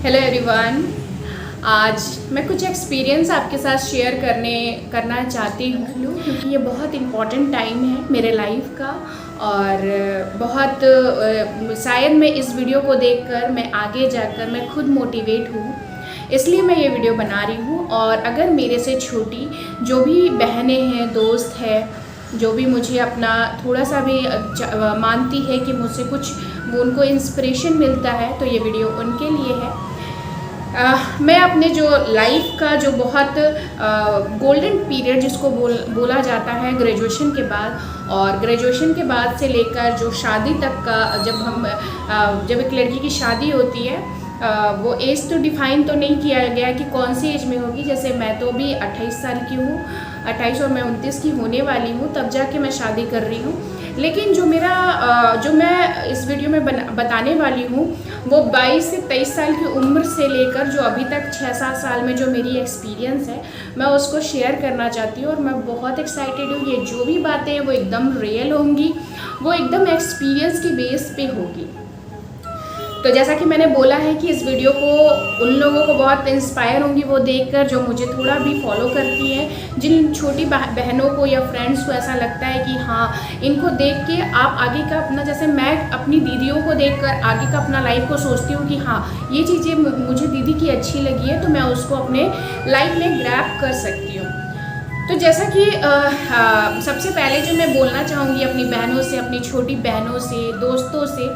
Hello everyone. आज मैं कुछ एक्सपीरियंस आपके साथ शेयर करना चाहती हूँ क्योंकि ये बहुत इम्पॉर्टेंट टाइम है मेरे लाइफ का और बहुत शायद मैं इस वीडियो को देखकर मैं आगे जाकर मैं खुद मोटिवेट हूँ, इसलिए मैं ये वीडियो बना रही हूँ। और अगर मेरे से छोटी जो भी बहनें हैं, दोस्त है, जो भी मुझे अपना थोड़ा सा भी मानती है कि मुझसे कुछ उनको इंस्पिरेशन मिलता है, तो ये वीडियो उनके लिए है। मैं अपने जो लाइफ का जो बहुत गोल्डन पीरियड जिसको बोला जाता है ग्रेजुएशन के बाद, और ग्रेजुएशन के बाद से लेकर जो शादी तक का, जब एक लड़की की शादी होती है, वो एज तो डिफ़ाइन तो नहीं किया गया कि कौन सी एज में होगी। जैसे मैं तो अभी 28 साल की हूँ, 28 और मैं 29 की होने वाली हूँ, तब जाके मैं शादी कर रही हूँ। लेकिन जो मैं इस वीडियो में बताने वाली हूँ वो 22 से 23 साल की उम्र से लेकर जो अभी तक 6-7 साल में जो मेरी एक्सपीरियंस है, मैं उसको शेयर करना चाहती हूँ। और मैं बहुत एक्साइटेड हूँ। ये जो भी बातें हैं वो एकदम रियल होंगी, वो एकदम एक्सपीरियंस की बेस पे होगी। तो जैसा कि मैंने बोला है कि इस वीडियो को उन लोगों को बहुत इंस्पायर होंगी वो देखकर जो मुझे थोड़ा भी फॉलो करती हैं, जिन छोटी बहनों को या फ्रेंड्स को ऐसा लगता है कि हाँ, इनको देख के आप आगे का अपना, जैसे मैं अपनी दीदियों को देखकर आगे का अपना लाइफ को सोचती हूँ कि हाँ, ये चीज़ें मुझे दीदी की अच्छी लगी है तो मैं उसको अपने लाइफ में ग्रैब कर सकती हूँ। तो जैसा कि सबसे पहले जो मैं बोलना चाहूँगी अपनी बहनों से, अपनी छोटी बहनों से, दोस्तों से,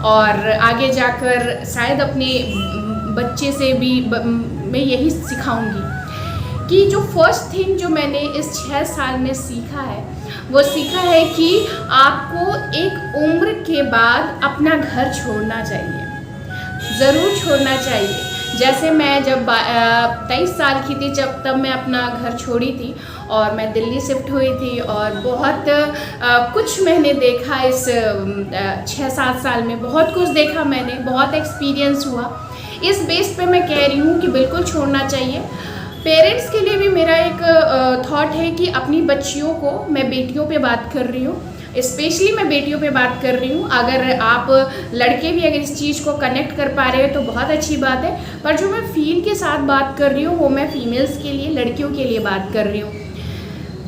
और आगे जाकर शायद अपने बच्चे से भी मैं यही सिखाऊंगी कि जो फर्स्ट थिंग जो मैंने इस 6 साल में सीखा है, वो सीखा है कि आपको एक उम्र के बाद अपना घर छोड़ना चाहिए, ज़रूर छोड़ना चाहिए। जैसे मैं जब 23 साल की थी, तब मैं अपना घर छोड़ी थी और मैं दिल्ली शिफ्ट हुई थी, और बहुत कुछ मैंने देखा इस 6-7 साल में, बहुत कुछ देखा मैंने, बहुत एक्सपीरियंस हुआ। इस बेस पे मैं कह रही हूँ कि बिल्कुल छोड़ना चाहिए। पेरेंट्स के लिए भी मेरा एक थॉट है कि अपनी बच्चियों को, मैं बेटियों पे बात कर रही हूँ, स्पेशली मैं बेटियों पे बात कर रही हूँ। अगर आप लड़के भी अगर इस चीज़ को कनेक्ट कर पा रहे हो तो बहुत अच्छी बात है, पर जो मैं फील के साथ बात कर रही हूँ वो मैं फीमेल्स के लिए, लड़कियों के लिए बात कर रही हूँ।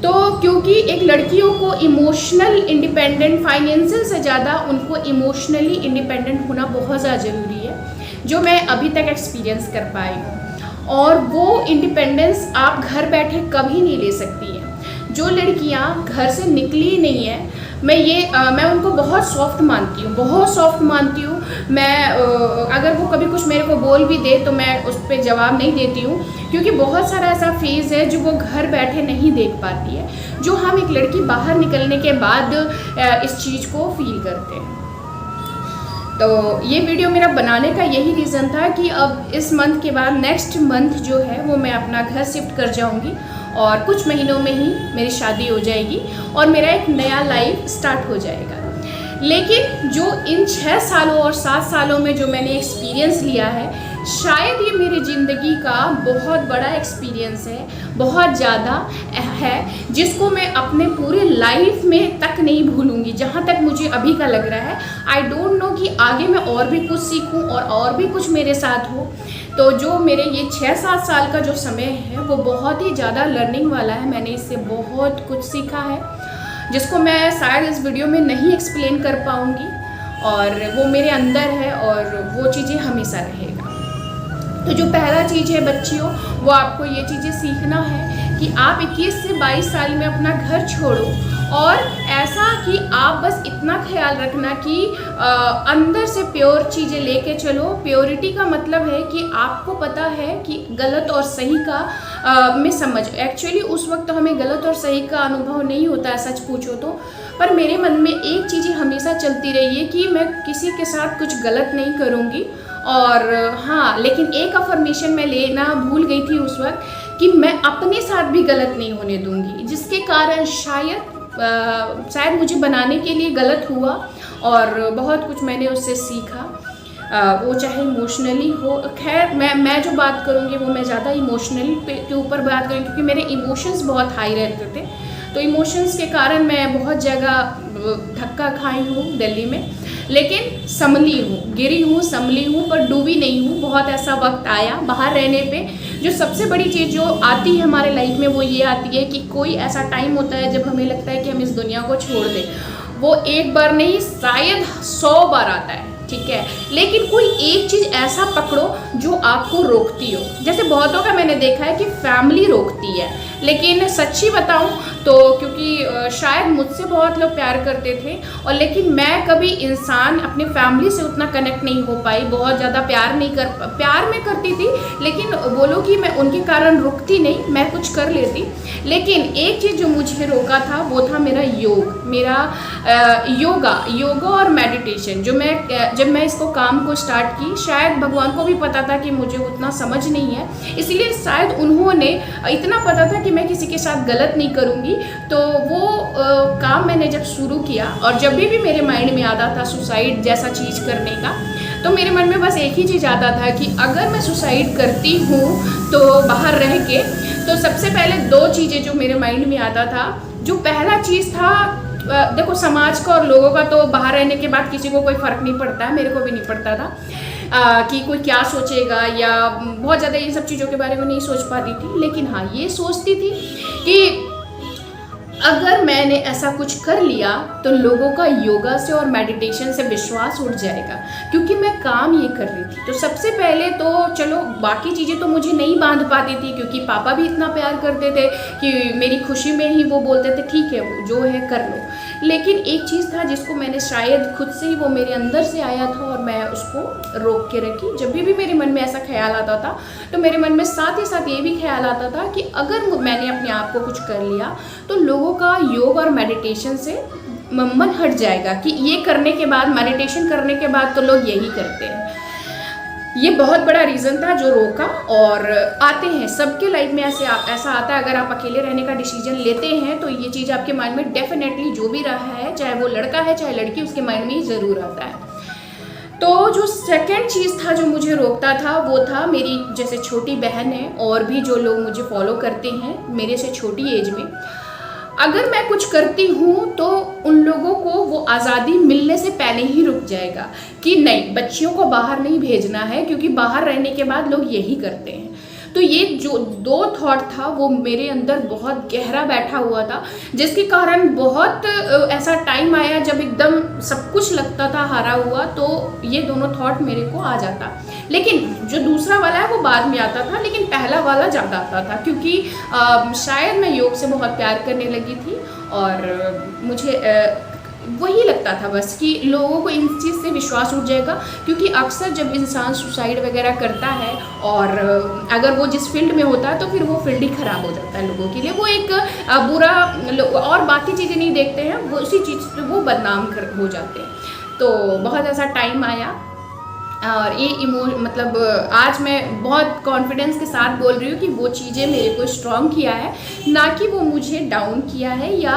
तो क्योंकि एक लड़कियों को इमोशनल इंडिपेंडेंट, फाइनेंशियल से ज़्यादा उनको इमोशनली इंडिपेंडेंट होना बहुत ज़्यादा ज़रूरी है, जो मैं अभी तक एक्सपीरियंस कर पाई हूँ। और वो इंडिपेंडेंस आप घर बैठे कभी नहीं ले सकती है। जो लड़कियाँ घर से निकली नहीं है, मैं उनको बहुत सॉफ्ट मानती हूँ, बहुत सॉफ्ट मानती हूँ। मैं अगर वो कभी कुछ मेरे को बोल भी दे तो मैं उस पर जवाब नहीं देती हूँ, क्योंकि बहुत सारा ऐसा फेज़ है जो वो घर बैठे नहीं देख पाती है, जो हम एक लड़की बाहर निकलने के बाद इस चीज़ को फील करते हैं। तो ये वीडियो मेरा बनाने का यही रीज़न था कि अब इस मंथ के बाद नेक्स्ट मंथ जो है वो मैं अपना घर शिफ्ट कर जाऊँगी और कुछ महीनों में ही मेरी शादी हो जाएगी और मेरा एक नया लाइफ स्टार्ट हो जाएगा। लेकिन जो इन 6 सालों और 7 सालों में जो मैंने एक्सपीरियंस लिया है, शायद ये मेरी ज़िंदगी का बहुत बड़ा एक्सपीरियंस है, बहुत ज़्यादा है, जिसको मैं अपने पूरे लाइफ में तक नहीं भूलूंगी। जहाँ तक मुझे अभी का लग रहा है, आई डोंट नो कि आगे मैं और भी कुछ सीखूं और भी कुछ मेरे साथ हो। तो जो मेरे ये 6-7 साल का जो समय है वो बहुत ही ज़्यादा लर्निंग वाला है। मैंने इससे बहुत कुछ सीखा है जिसको मैं शायद इस वीडियो में नहीं एक्सप्लेन कर पाऊँगी, और वो मेरे अंदर है और वो चीज़ें हमेशा रहेगा। तो जो पहला चीज़ है बच्चियों, वो आपको ये चीज़ें सीखना है कि आप 21 से 22 साल में अपना घर छोड़ो, और ऐसा कि आप बस इतना ख्याल रखना कि अंदर से प्योर चीज़ें लेके चलो। प्योरिटी का मतलब है कि आपको पता है कि गलत और सही का में समझ, एक्चुअली उस वक्त तो हमें गलत और सही का अनुभव नहीं होता है सच पूछो तो, पर मेरे मन में एक चीज़ हमेशा चलती रही है कि मैं किसी के साथ कुछ गलत नहीं करूँगी। और हाँ, लेकिन एक अफर्मेशन मैं लेना भूल गई थी उस वक्त कि मैं अपने साथ भी गलत नहीं होने दूंगी, जिसके कारण शायद मुझे बनाने के लिए गलत हुआ और बहुत कुछ मैंने उससे सीखा। वो चाहे इमोशनली हो, खैर मैं जो बात करूँगी वो मैं ज़्यादा इमोशनल के ऊपर बात करूँगी, क्योंकि मेरे इमोशंस बहुत हाई रहते थे। तो इमोशंस के कारण मैं बहुत जगह धक्का खाई हूँ दिल्ली में, लेकिन संभली हूँ, गिरी हूँ, संभली हूँ, पर डूबी नहीं हूँ। बहुत ऐसा वक्त आया बाहर रहने पे, जो सबसे बड़ी चीज़ जो आती है हमारे लाइफ में वो ये आती है कि कोई ऐसा टाइम होता है जब हमें लगता है कि हम इस दुनिया को छोड़ दें। वो एक बार नहीं, शायद 100 बार आता है, ठीक है, लेकिन कोई एक चीज़ ऐसा पकड़ो जो आपको रोकती हो। जैसे बहुतों का मैंने देखा है कि फैमिली रोकती है, लेकिन सच्ची बताऊं तो क्योंकि शायद मुझसे बहुत लोग प्यार करते थे, और लेकिन मैं कभी इंसान अपने फैमिली से उतना कनेक्ट नहीं हो पाई, बहुत ज़्यादा प्यार मैं करती थी, लेकिन बोलो कि मैं उनके कारण रुकती नहीं, मैं कुछ कर लेती। लेकिन एक चीज़ जो मुझे रोका था वो था मेरा योगा और मेडिटेशन। जब मैं इसको काम को स्टार्ट की, शायद भगवान को भी पता था कि मुझे उतना समझ नहीं है, इसलिए शायद उन्होंने इतना पता था कि मैं किसी के साथ गलत नहीं करूँगी, तो वो काम मैंने जब शुरू किया, और जब भी मेरे माइंड में आता था सुसाइड जैसा चीज़ करने का, तो मेरे मन में बस एक ही चीज़ आता था कि अगर मैं सुसाइड करती हूँ तो बाहर रह के, तो सबसे पहले 2 चीज़ें जो मेरे माइंड में आता था। जो पहला चीज़ था, देखो समाज का और लोगों का तो बाहर रहने के बाद किसी को कोई फ़र्क नहीं पड़ता है, मेरे को भी नहीं पड़ता था कि कोई क्या सोचेगा, या बहुत ज़्यादा ये सब चीज़ों के बारे में नहीं सोच पाती थी। लेकिन हाँ, ये सोचती थी कि अगर मैंने ऐसा कुछ कर लिया तो लोगों का योगा से और मेडिटेशन से विश्वास उठ जाएगा, क्योंकि मैं काम ये कर रही थी। तो सबसे पहले तो चलो बाकी चीज़ें तो मुझे नहीं बांध पाती थी, क्योंकि पापा भी इतना प्यार करते थे कि मेरी खुशी में ही वो बोलते थे ठीक है वो जो है कर लो। लेकिन एक चीज़ था जिसको मैंने शायद खुद से ही, वो मेरे अंदर से आया था और मैं उसको रोक के रखी। जब भी मेरे मन में ऐसा ख्याल आता था तो मेरे मन में साथ ही साथ ये भी ख्याल आता था कि अगर मैंने अपने आप को कुछ कर लिया तो लोगों का योग और मेडिटेशन से मन हट जाएगा, कि ये करने के बाद, मेडिटेशन करने के बाद तो लोग यही करते हैं। ये बहुत बड़ा रीज़न था जो रोका। और आते हैं सबके लाइफ में ऐसा आता है, अगर आप अकेले रहने का डिसीजन लेते हैं तो ये चीज़ आपके माइंड में डेफिनेटली जो भी रहा है, चाहे वो लड़का है चाहे लड़की, उसके माइंड में ही ज़रूर आता है। तो जो सेकंड चीज़ था जो मुझे रोकता था वो था मेरी जैसे छोटी बहन है, और भी जो लोग मुझे फॉलो करते हैं मेरे से छोटी एज में, अगर मैं कुछ करती हूँ तो उन लोगों को वो आज़ादी मिलने से पहले ही रुक जाएगा कि नहीं, बच्चियों को बाहर नहीं भेजना है, क्योंकि बाहर रहने के बाद लोग यही करते हैं। तो ये जो 2 थॉट था वो मेरे अंदर बहुत गहरा बैठा हुआ था, जिसके कारण बहुत ऐसा टाइम आया जब एकदम सब कुछ लगता था हारा हुआ, तो ये दोनों थॉट मेरे को आ जाता। लेकिन जो दूसरा वाला है वो बाद में आता था, लेकिन पहला वाला ज़्यादा आता था, क्योंकि शायद मैं योग से बहुत प्यार करने लगी थी, और मुझे वही लगता था बस कि लोगों को इन चीज़ से विश्वास उठ जाएगा। क्योंकि अक्सर जब इंसान सुसाइड वगैरह करता है, और अगर वो जिस फील्ड में होता है तो फिर वो फील्ड ही ख़राब हो जाता है लोगों के लिए, वो एक बुरा, और बाकी चीज़ें नहीं देखते हैं, वो उसी चीज़ पे वो बदनाम हो जाते हैं। तो बहुत ऐसा टाइम आया, और ये मतलब आज मैं बहुत कॉन्फिडेंस के साथ बोल रही हूँ कि वो चीज़ें मेरे को स्ट्रॉन्ग किया है, ना कि वो मुझे डाउन किया है, या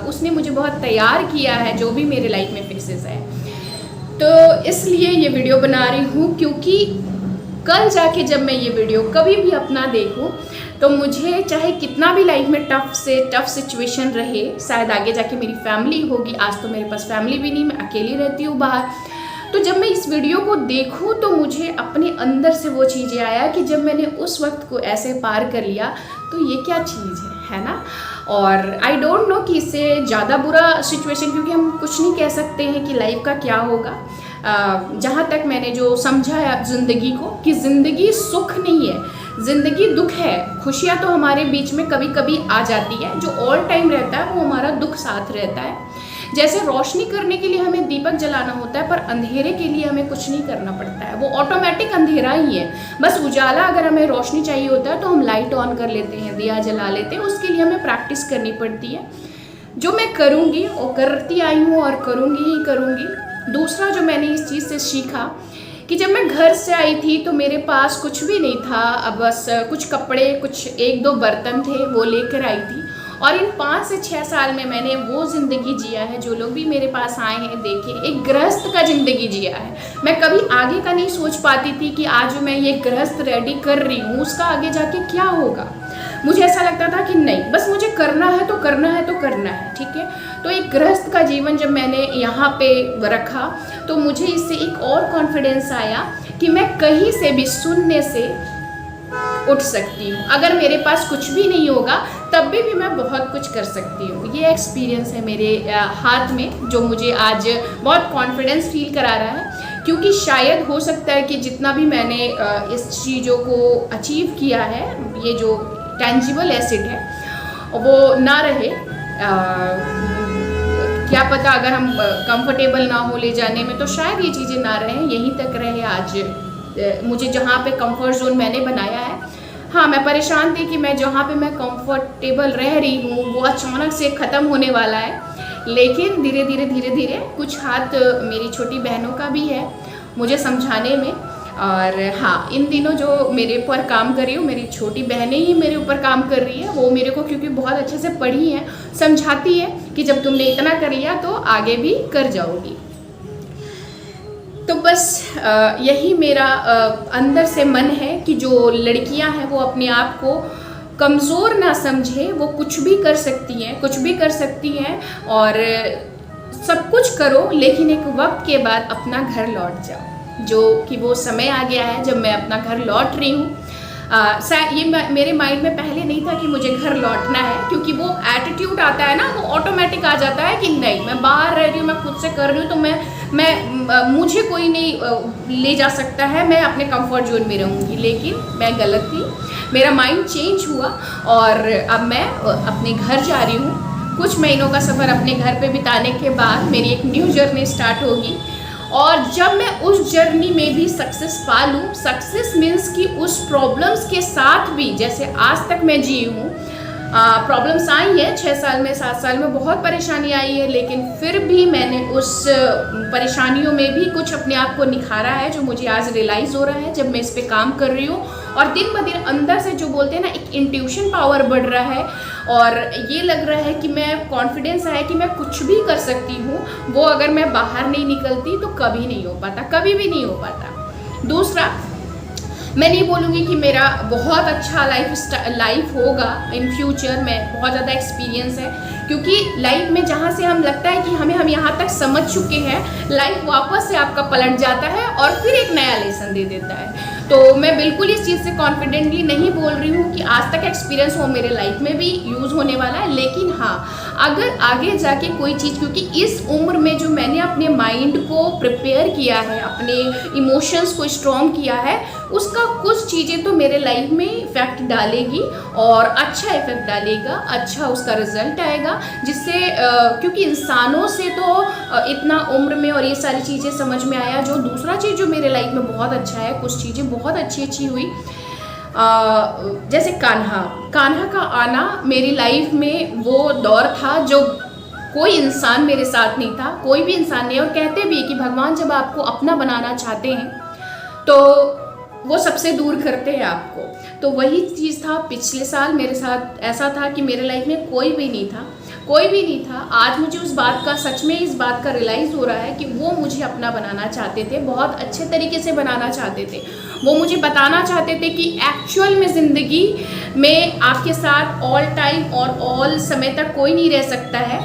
उसने मुझे बहुत तैयार किया है जो भी मेरे लाइफ में फेसेस है। तो इसलिए ये वीडियो बना रही हूँ, क्योंकि कल जाके जब मैं ये वीडियो कभी भी अपना देखूँ तो मुझे चाहे कितना भी लाइफ में टफ सिचुएशन रहे, शायद आगे जाके मेरी फैमिली होगी, आज तो मेरे पास फैमिली भी नहीं, मैं अकेली रहती हूँ बाहर, तो जब मैं इस वीडियो को देखूं तो मुझे अपने अंदर से वो चीज़ें आया कि जब मैंने उस वक्त को ऐसे पार कर लिया तो ये क्या चीज़ है ना। और आई डोंट नो कि इससे ज़्यादा बुरा सिचुएशन, क्योंकि हम कुछ नहीं कह सकते हैं कि लाइफ का क्या होगा। जहाँ तक मैंने जो समझा है ज़िंदगी को, कि ज़िंदगी सुख नहीं है, ज़िंदगी दुख है। खुशियाँ तो हमारे बीच में कभी कभी आ जाती है, जो ऑल टाइम रहता है वो हमारा दुख साथ रहता है। जैसे रोशनी करने के लिए हमें दीपक जलाना होता है, पर अंधेरे के लिए हमें कुछ नहीं करना पड़ता है, वो ऑटोमेटिक अंधेरा ही है। बस उजाला, अगर हमें रोशनी चाहिए होता है तो हम लाइट ऑन कर लेते हैं, दिया जला लेते हैं, उसके लिए हमें प्रैक्टिस करनी पड़ती है, जो मैं करूँगी और करती आई हूँ और करूँगी ही करूँगी। दूसरा जो मैंने इस चीज़ से सीखा कि जब मैं घर से आई थी तो मेरे पास कुछ भी नहीं था, अब बस कुछ कपड़े, कुछ 1-2 बर्तन थे, वो लेकर आई थी। और इन 5 से 6 साल में मैंने वो ज़िंदगी जिया है, जो लोग भी मेरे पास आए हैं देखें, एक गृहस्थ का ज़िंदगी जिया है। मैं कभी आगे का नहीं सोच पाती थी कि आज मैं ये गृहस्थ रेडी कर रही हूँ, उसका आगे जाके क्या होगा। मुझे ऐसा लगता था कि नहीं, बस मुझे करना है तो करना है तो करना है, ठीक है। तो एक गृहस्थ का जीवन जब मैंने यहाँ पे रखा तो मुझे इससे एक और कॉन्फिडेंस आया कि मैं कहीं से भी शून्य से उठ सकती हूँ। अगर मेरे पास कुछ भी नहीं होगा तब भी मैं बहुत कुछ कर सकती हूँ। ये एक्सपीरियंस है मेरे हाथ में जो मुझे आज बहुत कॉन्फिडेंस फील करा रहा है, क्योंकि शायद हो सकता है कि जितना भी मैंने इस चीज़ों को अचीव किया है, ये जो टेंजिबल एसेट है वो ना रहे। क्या पता अगर हम कंफर्टेबल ना हो ले जाने में तो शायद ये चीज़ें ना रहें, यहीं तक रहे आज मुझे जहाँ पे कंफर्ट जोन मैंने बनाया है। हाँ, मैं परेशान थी कि मैं जहाँ पे मैं कंफर्टेबल रह रही हूँ वो अचानक से ख़त्म होने वाला है, लेकिन धीरे धीरे कुछ हाथ मेरी छोटी बहनों का भी है मुझे समझाने में। और हाँ, इन दिनों जो मेरे ऊपर काम कर रही हूँ, मेरी छोटी बहनें ही मेरे ऊपर काम कर रही है। वो मेरे को क्योंकि बहुत अच्छे से पढ़ी हैं, समझाती है कि जब तुमने इतना कर लिया तो आगे भी कर जाओगी। तो बस यही मेरा अंदर से मन है कि जो लड़कियां हैं वो अपने आप को कमज़ोर ना समझे, वो कुछ भी कर सकती हैं, कुछ भी कर सकती हैं और सब कुछ करो, लेकिन एक वक्त के बाद अपना घर लौट जाओ। जो कि वो समय आ गया है जब मैं अपना घर लौट रही हूँ। ये मेरे माइंड में पहले नहीं था कि मुझे घर लौटना है, क्योंकि वो एटीट्यूड आता है ना, वो ऑटोमेटिक आ जाता है कि नहीं, मैं बाहर रह रही हूँ, मैं खुद से कर रही हूँ, तो मैं मुझे कोई नहीं ले जा सकता है, मैं अपने कंफर्ट जोन में रहूँगी। लेकिन मैं गलत थी, मेरा माइंड चेंज हुआ और अब मैं अपने घर जा रही हूँ। कुछ महीनों का सफ़र अपने घर पे बिताने के बाद मेरी एक न्यू जर्नी स्टार्ट होगी, और जब मैं उस जर्नी में भी सक्सेस पा लूँ, सक्सेस मीन्स कि उस प्रॉब्लम्स के साथ भी, जैसे आज तक मैं जी हूँ, प्रॉब्लम्स आई हैं 6 साल में, 7 साल में बहुत परेशानी आई है, लेकिन फिर भी मैंने उस परेशानियों में भी कुछ अपने आप को निखारा है, जो मुझे आज रियलाइज़ हो रहा है जब मैं इस पे काम कर रही हूँ। और दिन ब दिन अंदर से जो बोलते हैं ना, एक इंट्यूशन पावर बढ़ रहा है और ये लग रहा है कि मैं कॉन्फिडेंस है कि मैं कुछ भी कर सकती हूँ। वो अगर मैं बाहर नहीं निकलती तो कभी नहीं हो पाता, कभी भी नहीं हो पाता। दूसरा, मैं नहीं बोलूँगी कि मेरा बहुत अच्छा लाइफ होगा इन फ्यूचर में, बहुत ज़्यादा एक्सपीरियंस है, क्योंकि लाइफ में जहाँ से हम लगता है कि हम यहाँ तक समझ चुके हैं, लाइफ वापस से आपका पलट जाता है और फिर एक नया लेसन दे देता है। तो मैं बिल्कुल इस चीज़ से कॉन्फिडेंटली नहीं बोल रही हूँ कि आज तक एक्सपीरियंस वो मेरे लाइफ में भी यूज़ होने वाला है, लेकिन हाँ, अगर आगे जाके कोई चीज़, क्योंकि इस उम्र में जो मैंने अपने माइंड को प्रिपेयर किया है, अपने इमोशंस को स्ट्रॉन्ग किया है, उसका कुछ चीज़ें तो मेरे लाइफ में इफ़ेक्ट डालेगी और अच्छा इफ़ेक्ट डालेगा, अच्छा उसका रिजल्ट आएगा, जिससे क्योंकि इंसानों से तो इतना उम्र में और ये सारी चीज़ें समझ में आया। जो दूसरा चीज़ जो मेरे लाइफ में बहुत अच्छा है, कुछ चीज़ें बहुत अच्छी हुई, जैसे कान्हा का आना मेरी लाइफ में वो दौर था जो कोई इंसान मेरे साथ नहीं था, कोई भी इंसान नहीं। और कहते भी कि भगवान जब आपको अपना बनाना चाहते हैं तो वो सबसे दूर करते हैं आपको। तो वही चीज़ था पिछले साल मेरे साथ, ऐसा था कि मेरे लाइफ में कोई भी नहीं था। आज मुझे उस बात का, सच में इस बात का रियलाइज़ हो रहा है कि वो मुझे अपना बनाना चाहते थे, बहुत अच्छे तरीके से बनाना चाहते थे। वो मुझे बताना चाहते थे कि एक्चुअल में ज़िंदगी में आपके साथ ऑल टाइम और ऑल समय तक कोई नहीं रह सकता है।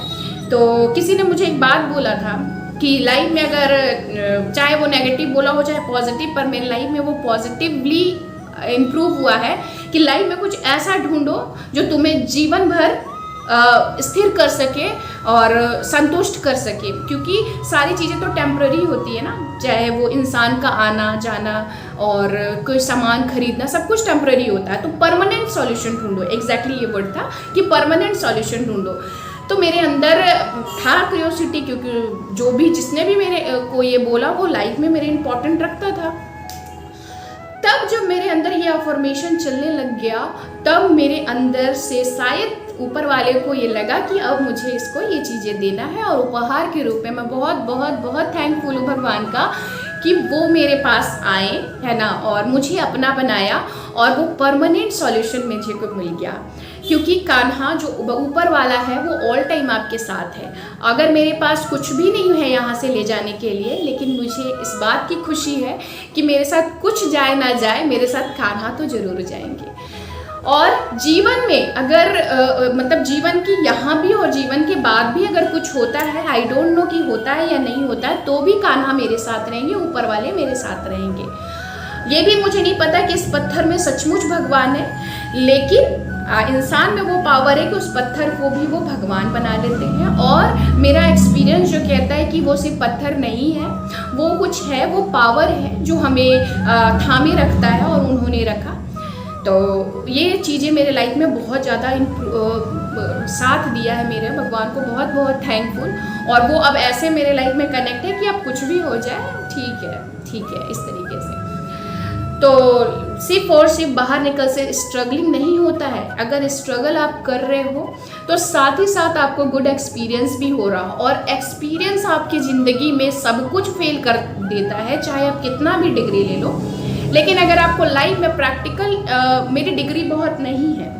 तो किसी ने मुझे एक बात बोला था कि लाइफ में अगर चाहे वो नेगेटिव बोला हो चाहे पॉजिटिव, पर मेरी लाइफ में वो पॉजिटिवली इम्प्रूव हुआ है कि लाइफ में कुछ ऐसा ढूंढो जो तुम्हें जीवन भर स्थिर कर सके और संतुष्ट कर सके, क्योंकि सारी चीज़ें तो टेम्पररी होती है ना, चाहे वो इंसान का आना जाना और कोई सामान खरीदना, सब कुछ टेम्पररी होता है। तो परमानेंट सॉल्यूशन ढूंढो, एग्जैक्टली ये वर्ड था कि परमानेंट सॉल्यूशन ढूंढो। तो मेरे अंदर था क्यूरियोसिटी, क्योंकि जो भी जिसने भी मेरे को ये बोला वो लाइफ में मेरे इम्पोर्टेंट रखता था। तब जब मेरे अंदर ये अफर्मेशन चलने लग गया, तब मेरे अंदर से शायद ऊपर वाले को ये लगा कि अब मुझे इसको ये चीज़ें देना है, और उपहार के रूप में मैं बहुत बहुत बहुत थैंकफुल हूँ भगवान का कि वो मेरे पास आए, है ना, और मुझे अपना बनाया और वो परमानेंट सॉल्यूशन मुझे को मिल गया। क्योंकि कान्हा जो ऊपर वाला है वो ऑल टाइम आपके साथ है। अगर मेरे पास कुछ भी नहीं है यहाँ से ले जाने के लिए, लेकिन मुझे इस बात की खुशी है कि मेरे साथ कुछ जाए ना जाए, मेरे साथ कान्हा तो ज़रूर जाएंगे। और जीवन में अगर मतलब जीवन की यहाँ भी और जीवन के बाद भी अगर कुछ होता है, आई डोंट नो कि होता है या नहीं होता है, तो भी कान्हा मेरे साथ रहेंगे, ऊपर वाले मेरे साथ रहेंगे। ये भी मुझे नहीं पता कि इस पत्थर में सचमुच भगवान है, लेकिन इंसान में वो पावर है कि उस पत्थर को भी वो भगवान बना लेते हैं। और मेरा एक्सपीरियंस जो कहता है कि वो सिर्फ पत्थर नहीं है, वो कुछ है, वो पावर है जो हमें थामे रखता है और उन्होंने रखा। तो ये चीज़ें मेरे लाइफ में बहुत ज़्यादा साथ दिया है मेरे, भगवान को बहुत बहुत थैंकफुल। और वो अब ऐसे मेरे लाइफ में कनेक्ट है कि अब कुछ भी हो जाए ठीक है इस तरीके से। तो सिर्फ और सिर्फ बाहर निकल से स्ट्रगलिंग नहीं होता है, अगर स्ट्रगल आप कर रहे हो तो साथ ही साथ आपको गुड एक्सपीरियंस भी हो रहा हो। और एक्सपीरियंस आपकी ज़िंदगी में सब कुछ फेल कर देता है, चाहे आप कितना भी डिग्री ले लो। लेकिन अगर आपको लाइफ में प्रैक्टिकल, मेरी डिग्री बहुत नहीं है,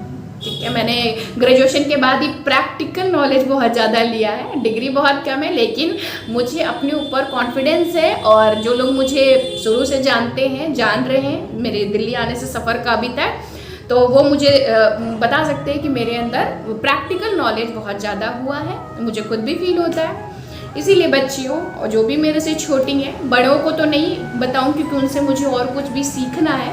ठीक है, मैंने ग्रेजुएशन के बाद ही प्रैक्टिकल नॉलेज बहुत ज़्यादा लिया है, डिग्री बहुत कम है, लेकिन मुझे अपने ऊपर कॉन्फिडेंस है। और जो लोग मुझे शुरू से जानते हैं, जान रहे हैं मेरे दिल्ली आने से सफ़र का अभी तक, तो वो मुझे बता सकते हैं कि मेरे अंदर प्रैक्टिकल नॉलेज बहुत ज़्यादा हुआ है, मुझे खुद भी फील होता है। इसीलिए बच्चियों और जो भी मेरे से छोटी हैं, बड़ों को तो नहीं बताऊं क्योंकि उनसे मुझे और कुछ भी सीखना है।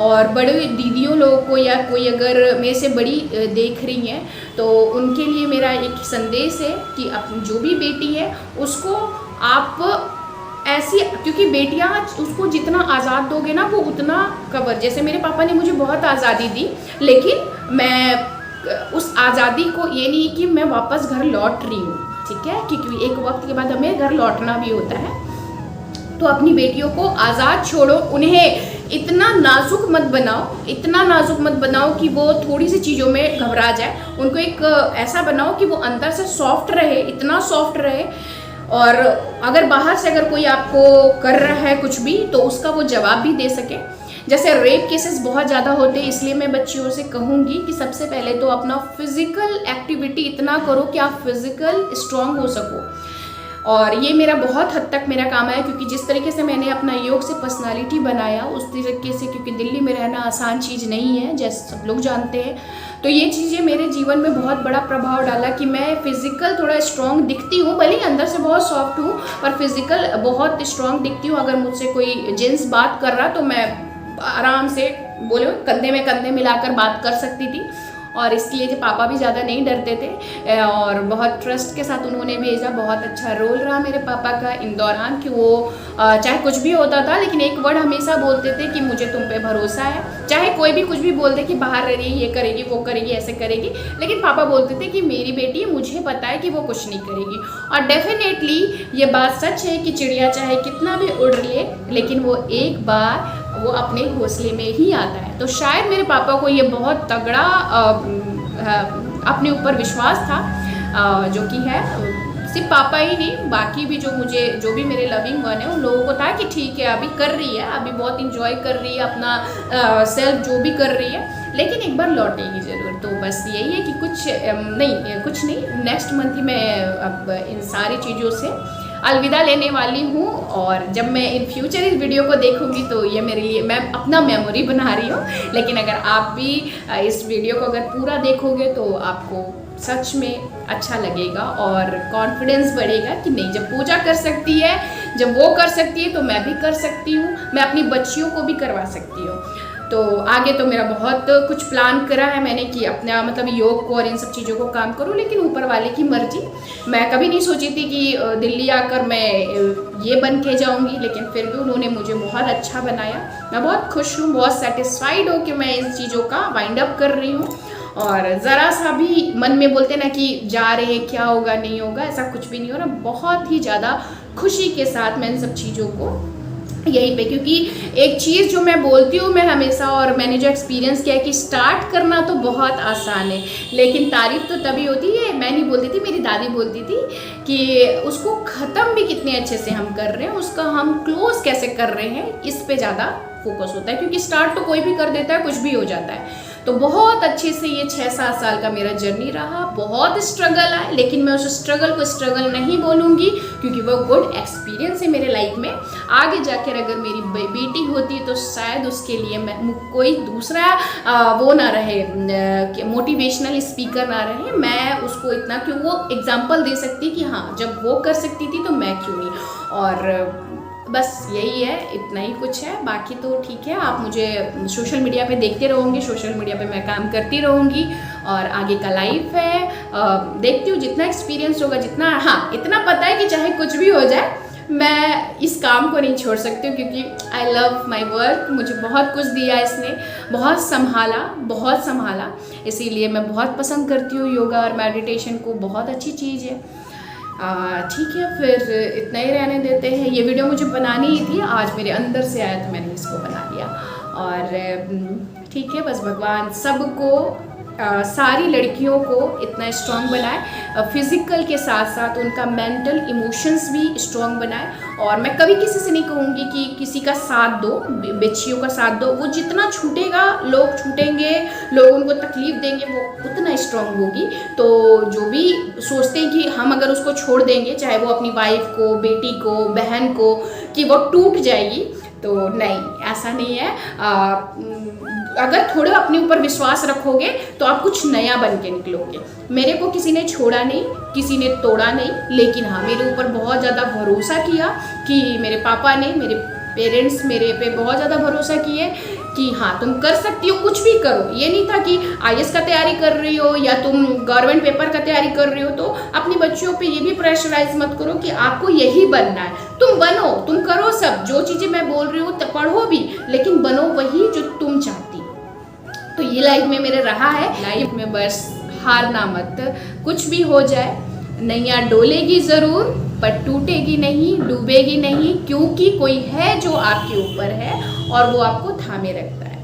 और बड़े दीदियों लोगों को या कोई अगर मेरे से बड़ी देख रही हैं तो उनके लिए मेरा एक संदेश है कि जो भी बेटी है उसको आप ऐसी, क्योंकि बेटियां उसको जितना आज़ाद दोगे ना वो उतना कवर, जैसे मेरे पापा ने मुझे बहुत आज़ादी दी, लेकिन मैं उस आज़ादी को ये नहीं कि मैं वापस घर लौट रही हूँ, ठीक है, क्योंकि एक वक्त के बाद हमें घर लौटना भी होता है। तो अपनी बेटियों को आज़ाद छोड़ो, उन्हें इतना नाजुक मत बनाओ कि वो थोड़ी सी चीज़ों में घबरा जाए। उनको एक ऐसा बनाओ कि वो अंदर से सॉफ्ट रहे, इतना सॉफ्ट रहे। और अगर बाहर से अगर कोई आपको कर रहा है कुछ भी तो उसका वो जवाब भी दे सके। जैसे रेप केसेस बहुत ज़्यादा होते हैं, इसलिए मैं बच्चियों से कहूँगी कि सबसे पहले तो अपना फिज़िकल एक्टिविटी इतना करो कि आप फिज़िकल स्ट्रॉन्ग हो सको। और ये मेरा बहुत हद तक मेरा काम है, क्योंकि जिस तरीके से मैंने अपना योग से पर्सनालिटी बनाया उस तरीके से, क्योंकि दिल्ली में रहना आसान चीज़ नहीं है जैसे सब लोग जानते हैं, तो ये चीज़ें मेरे जीवन में बहुत बड़ा प्रभाव डाला कि मैं फिज़िकल थोड़ा स्ट्रॉन्ग दिखती हूँ, भले ही अंदर से बहुत सॉफ्ट हूँ पर फिज़िकल बहुत स्ट्रॉन्ग दिखती हूँ। अगर मुझसे कोई जेंट्स बात कर रहा तो मैं आराम से बोले कंधे में कंधे मिलाकर बात कर सकती थी। और इसके लिए पापा भी ज़्यादा नहीं डरते थे और बहुत ट्रस्ट के साथ उन्होंने भेजा। बहुत अच्छा रोल रहा मेरे पापा का इन दौरान कि वो चाहे कुछ भी होता था लेकिन एक वर्ड हमेशा बोलते थे कि मुझे तुम पे भरोसा है। चाहे कोई भी कुछ भी बोल दे कि बाहर रह रही है, ये करेगी वो करेगी ऐसे करेगी, लेकिन पापा बोलते थे कि मेरी बेटी मुझे पता है कि वो कुछ नहीं करेगी। और डेफिनेटली ये बात सच है कि चिड़िया चाहे कितना भी उड़ ले लेकिन वो एक बार वो अपने घोंसले में ही आता है। तो शायद मेरे पापा को ये बहुत तगड़ा अपने ऊपर विश्वास था, जो कि है सिर्फ पापा ही नहीं बाकी भी जो भी मेरे लविंग वन है उन लोगों को था कि ठीक है अभी कर रही है, अभी बहुत इंजॉय कर रही है अपना सेल्फ जो भी कर रही है, लेकिन एक बार लौटेगी ज़रूर। तो बस यही है कि कुछ नहीं नेक्स्ट मंथ ही मैं अब इन सारी चीज़ों से अलविदा लेने वाली हूँ। और जब मैं इन फ्यूचर इस वीडियो को देखूँगी तो ये मेरे लिए मैं अपना मेमोरी बना रही हूँ। लेकिन अगर आप भी इस वीडियो को अगर पूरा देखोगे तो आपको सच में अच्छा लगेगा और कॉन्फिडेंस बढ़ेगा कि नहीं, जब पूजा कर सकती है, जब वो कर सकती है तो मैं भी कर सकती हूँ, मैं अपनी बच्चियों को भी करवा सकती हूँ। तो आगे तो मेरा बहुत कुछ प्लान करा है मैंने कि अपना मतलब योग को और इन सब चीज़ों को काम करूं, लेकिन ऊपर वाले की मर्जी। मैं कभी नहीं सोची थी कि दिल्ली आकर मैं ये बन के जाऊंगी, लेकिन फिर भी उन्होंने मुझे बहुत अच्छा बनाया। मैं बहुत खुश हूँ, बहुत सेटिस्फाइड हूँ कि मैं इन चीज़ों का वाइंड अप कर रही हूँ। और ज़रा सा भी मन में बोलते ना कि जा रहे हैं क्या होगा नहीं होगा, ऐसा कुछ भी नहीं हो रहा। बहुत ही ज़्यादा खुशी के साथ मैं इन सब चीज़ों को यहीं पे, क्योंकि एक चीज़ जो मैं बोलती हूँ मैं हमेशा, और मैंने जो एक्सपीरियंस किया है कि स्टार्ट करना तो बहुत आसान है लेकिन तारीफ तो तभी होती है, मैं नहीं बोलती थी, मेरी दादी बोलती थी कि उसको ख़त्म भी कितने अच्छे से हम कर रहे हैं, उसका हम क्लोज कैसे कर रहे हैं, इस पे ज़्यादा फोकस होता है। क्योंकि स्टार्ट तो कोई भी कर देता है, कुछ भी हो जाता है। तो बहुत अच्छे से ये 6-7 साल का मेरा जर्नी रहा। बहुत स्ट्रगल आए लेकिन मैं उस स्ट्रगल को स्ट्रगल नहीं बोलूँगी क्योंकि वो गुड एक्सपीरियंस है मेरे लाइफ में। आगे जाकर अगर मेरी बेटी होती तो शायद उसके लिए मैं कोई दूसरा वो ना रहे, मोटिवेशनल स्पीकर ना रहे, मैं उसको इतना क्यों वो एग्जाम्पल दे सकती कि हाँ जब वो कर सकती थी तो मैं क्यों नहीं। और बस यही है, इतना ही कुछ है। बाकी तो ठीक है, आप मुझे सोशल मीडिया पे देखते रहोगे, सोशल मीडिया पे मैं काम करती रहूँगी और आगे का लाइफ है, देखती हूँ जितना एक्सपीरियंस होगा, जितना, हाँ इतना पता है कि चाहे कुछ भी हो जाए मैं इस काम को नहीं छोड़ सकती हूँ, क्योंकि आई लव माई वर्क। मुझे बहुत कुछ दिया इसने, बहुत संभाला, इसीलिए मैं बहुत पसंद करती हूँ योगा और मेडिटेशन को, बहुत अच्छी चीज़ है। ठीक है, फिर इतना ही रहने देते हैं। ये वीडियो मुझे बनानी ही थी, आज मेरे अंदर से आया तो मैंने इसको बना लिया। और ठीक है, बस भगवान सबको, सारी लड़कियों को इतना स्ट्रॉन्ग बनाए, फिज़िकल के साथ साथ उनका मेंटल इमोशंस भी स्ट्रॉन्ग बनाए। और मैं कभी किसी से नहीं कहूँगी कि किसी का साथ दो, बच्चियों का साथ दो, वो जितना छूटेगा, लोग छूटेंगे, लोग उनको तकलीफ़ देंगे, वो उतना स्ट्रॉन्ग होगी। तो जो भी सोचते हैं कि हम अगर उसको छोड़ देंगे, चाहे वो अपनी वाइफ को, बेटी को, बहन को, कि वो टूट जाएगी, तो नहीं, ऐसा नहीं है। अगर थोड़े अपने ऊपर विश्वास रखोगे तो आप कुछ नया बन के निकलोगे। मेरे को किसी ने छोड़ा नहीं, किसी ने तोड़ा नहीं, लेकिन हाँ मेरे ऊपर बहुत ज़्यादा भरोसा किया कि मेरे पापा ने, मेरे पेरेंट्स मेरे पे बहुत ज़्यादा भरोसा किए कि हाँ तुम कर सकती हो, कुछ भी करो। ये नहीं था कि IAS का तैयारी कर रही हो या तुम गवर्नमेंट पेपर का तैयारी कर रही हो तो अपनी बच्चियों पे ये भी प्रेशराइज मत करो कि आपको यही बनना है। तुम बनो, तुम करो सब जो चीज़ें मैं बोल रही हूँ, पढ़ो भी, लेकिन बनो वही जो तुम चाहती हो। तो ये लाइफ में मेरे रहा है। लाइफ में बस हारना मत, कुछ भी हो जाए, नैया डोलेगी ज़रूर पर टूटेगी नहीं, डूबेगी नहीं, क्योंकि कोई है जो आपके ऊपर है और वो आपको थामे रखता है।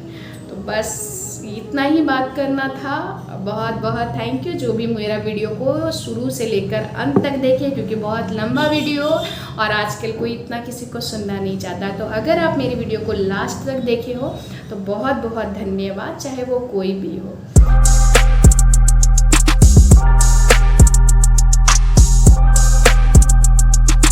तो बस इतना ही बात करना था। बहुत बहुत थैंक यू जो भी मेरा वीडियो को शुरू से लेकर अंत तक देखे, क्योंकि बहुत लंबा वीडियो और आजकल कोई इतना किसी को सुनना नहीं चाहता। तो अगर आप मेरी वीडियो को लास्ट तक देखे हो तो बहुत बहुत धन्यवाद, चाहे वो कोई भी हो।